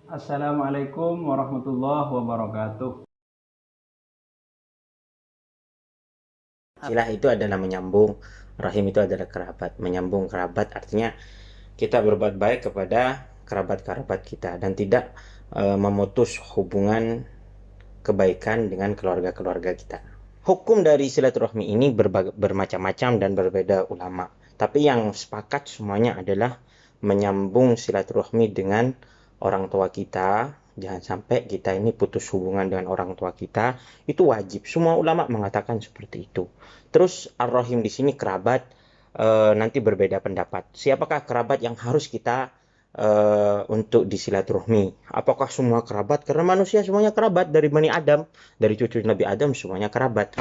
Assalamualaikum warahmatullahi wabarakatuh. Silah itu adalah menyambung, rahim itu adalah kerabat. Menyambung kerabat artinya kita berbuat baik kepada kerabat-kerabat kita dan tidak memutus hubungan kebaikan dengan keluarga-keluarga kita. Hukum dari silaturahmi ini bermacam-macam dan berbeda ulama. Tapi yang sepakat semuanya adalah menyambung silaturahmi dengan orang tua kita. Jangan sampai kita ini putus hubungan dengan orang tua kita. Itu wajib. Semua ulama mengatakan seperti itu. Terus ar-rahim di sini kerabat, nanti berbeda pendapat. Siapakah kerabat yang harus kita untuk disilaturahmi? Apakah semua kerabat? Karena manusia semuanya kerabat dari Bani Adam, dari cucu Nabi Adam semuanya kerabat.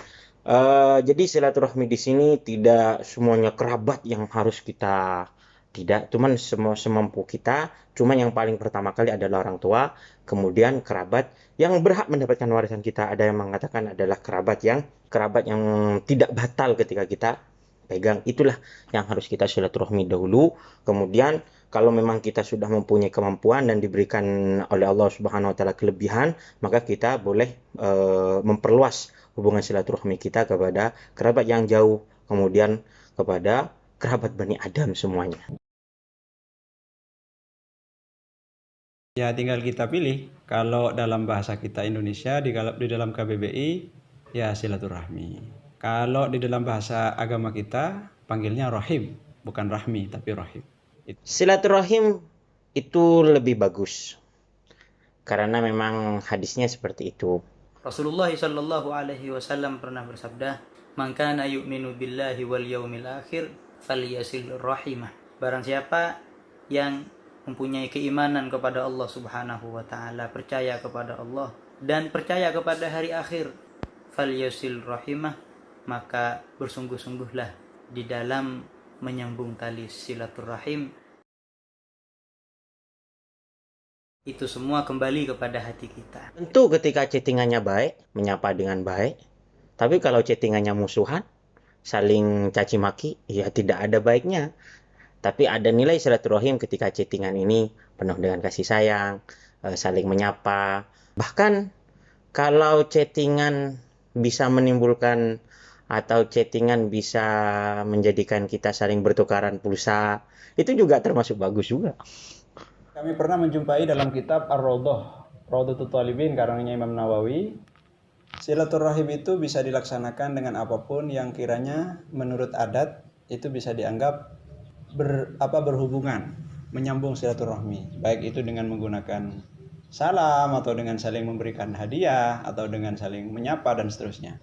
Jadi silaturahmi di sini tidak semuanya kerabat yang harus kita, tidak, cuman semua semampu kita. Cuman yang paling pertama kali adalah orang tua, kemudian kerabat yang berhak mendapatkan warisan kita. Ada yang mengatakan adalah kerabat yang tidak batal ketika kita pegang. Itulah yang harus kita silaturahmi dahulu. Kemudian kalau memang kita sudah mempunyai kemampuan dan diberikan oleh Allah Subhanahu wa taala kelebihan, maka kita boleh memperluas hubungan silaturahmi kita kepada kerabat yang jauh, kemudian kepada kerabat Bani Adam semuanya. Ya, tinggal kita pilih. Kalau dalam bahasa kita Indonesia, di dalam KBBI, ya silaturahmi. Kalau di dalam bahasa agama kita, panggilnya rahim. Bukan rahmi, tapi rahim. Silaturahim itu lebih bagus karena memang hadisnya seperti itu. Rasulullah Shallallahu Alaihi Wasallam pernah bersabda, "Man kana yu'minu billahi wal yaumil akhir, falyasil rahimah." Barang siapa yang mempunyai keimanan kepada Allah Subhanahu wa taala, percaya kepada Allah dan percaya kepada hari akhir, falyasil rahimah, maka bersungguh-sungguhlah di dalam menyambung tali silaturahim. Itu semua kembali kepada hati kita. Tentu ketika chattingannya baik, menyapa dengan baik. Tapi kalau chattingannya musuhan, saling caci maki, ya tidak ada baiknya. Tapi ada nilai silaturahim ketika chattingan ini penuh dengan kasih sayang, saling menyapa. Bahkan kalau chattingan bisa menimbulkan atau chattingan bisa menjadikan kita saling bertukaran pulsa, itu juga termasuk bagus juga. Kami pernah menjumpai dalam kitab Ar-Raudhah, Raudhatul Talibin karangannya Imam Nawawi. Silaturahim itu bisa dilaksanakan dengan apapun yang kiranya menurut adat itu bisa dianggap berhubungan, menyambung silaturahmi. Baik itu dengan menggunakan salam atau dengan saling memberikan hadiah atau dengan saling menyapa dan seterusnya.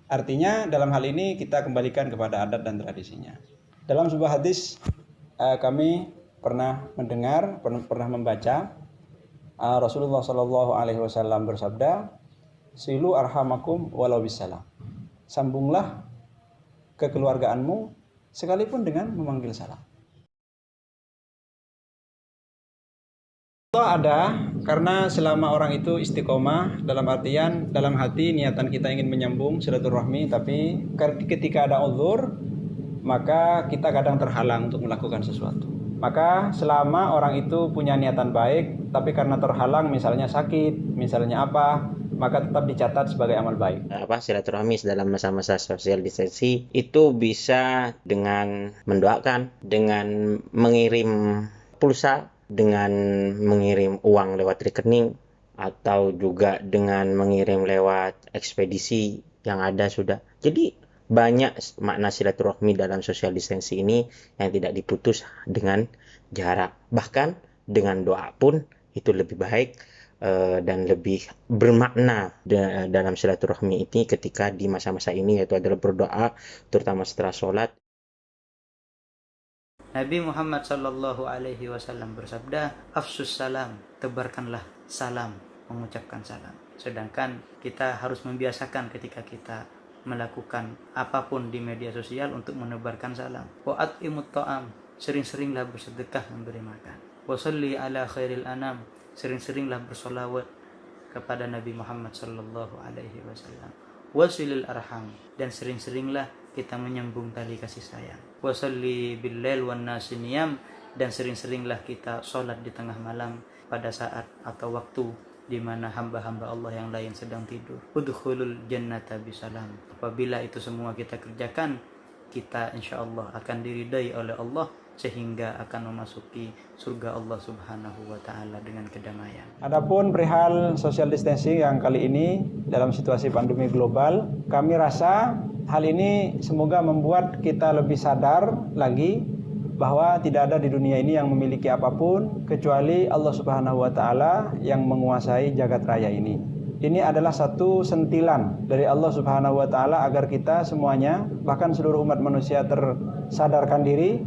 Artinya dalam hal ini kita kembalikan kepada adat dan tradisinya. Dalam sebuah hadis kami pernah mendengar, pernah membaca Rasulullah Shallallahu Alaihi Wasallam bersabda, "Silu arhamakum walau bisalam." Sambunglah kekeluargaanmu sekalipun dengan memanggil salam. Allah ada karena selama orang itu istiqomah, dalam artian dalam hati niatan kita ingin menyambung silaturahmi, tapi ketika ada uzur maka kita kadang terhalang untuk melakukan sesuatu. Maka selama orang itu punya niatan baik, tapi karena terhalang misalnya sakit, misalnya apa, maka tetap dicatat sebagai amal baik. Silaturahmi dalam masa-masa social distancing itu bisa dengan mendoakan, dengan mengirim pulsa, dengan mengirim uang lewat rekening, atau juga dengan mengirim lewat ekspedisi yang ada sudah. Jadi banyak makna silaturahmi dalam social distancing ini yang tidak diputus dengan jarak. Bahkan dengan doa pun itu lebih baik dan lebih bermakna dalam silaturahmi ini ketika di masa-masa ini, yaitu adalah berdoa terutama setelah sholat. Nabi Muhammad Shallallahu Alaihi Wasallam bersabda, "Afsus salam, tebarkanlah salam, mengucapkan salam." Sedangkan kita harus membiasakan ketika kita melakukan apapun di media sosial untuk menebarkan salam. Wa'at imut ta'am, sering-seringlah bersedekah memberi makan. Wasalli ala khairil anam, sering-seringlah bersolawat kepada Nabi Muhammad Shallallahu Alaihi Wasallam. Wasilil arham, dan sering-seringlah kita menyambung tali kasih sayang. Wasalli billail wan nasi niyam, dan sering-seringlah kita sholat di tengah malam, pada saat atau waktu di mana hamba-hamba Allah yang lain sedang tidur. Udkhulul jannata bisalam. Apabila itu semua kita kerjakan, kita insya Allah akan diridai oleh Allah sehingga akan memasuki surga Allah Subhanahu wa taala dengan kedamaian. Adapun perihal social distancing yang kali ini dalam situasi pandemi global, kami rasa hal ini semoga membuat kita lebih sadar lagi bahwa tidak ada di dunia ini yang memiliki apapun kecuali Allah Subhanahu wa taala yang menguasai jagat raya ini. Ini adalah satu sentilan dari Allah Subhanahu wa taala agar kita semuanya, bahkan seluruh umat manusia tersadarkan diri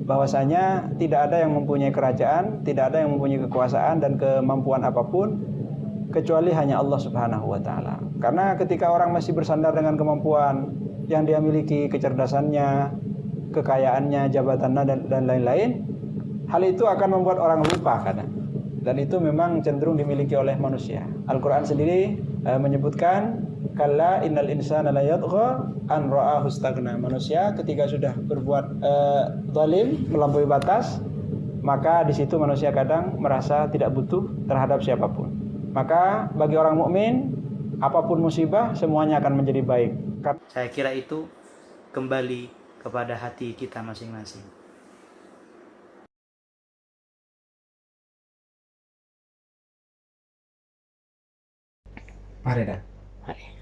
bahwasanya tidak ada yang mempunyai kerajaan, tidak ada yang mempunyai kekuasaan dan kemampuan apapun kecuali hanya Allah Subhanahu wa taala. Karena ketika orang masih bersandar dengan kemampuan yang dia miliki, kecerdasannya, kekayaannya, jabatannya dan lain-lain, hal itu akan membuat orang lupa kadang. Dan itu memang cenderung dimiliki oleh manusia. Al-Qur'an sendiri menyebutkan kalla innal insana la yatgha an ra'ahu istaghna. Manusia ketika sudah berbuat zalim, melampaui batas, maka di situ manusia kadang merasa tidak butuh terhadap siapapun. Maka bagi orang mukmin, apapun musibah semuanya akan menjadi baik. Saya kira itu kembali kepada hati kita masing-masing. Mari dah. Mari.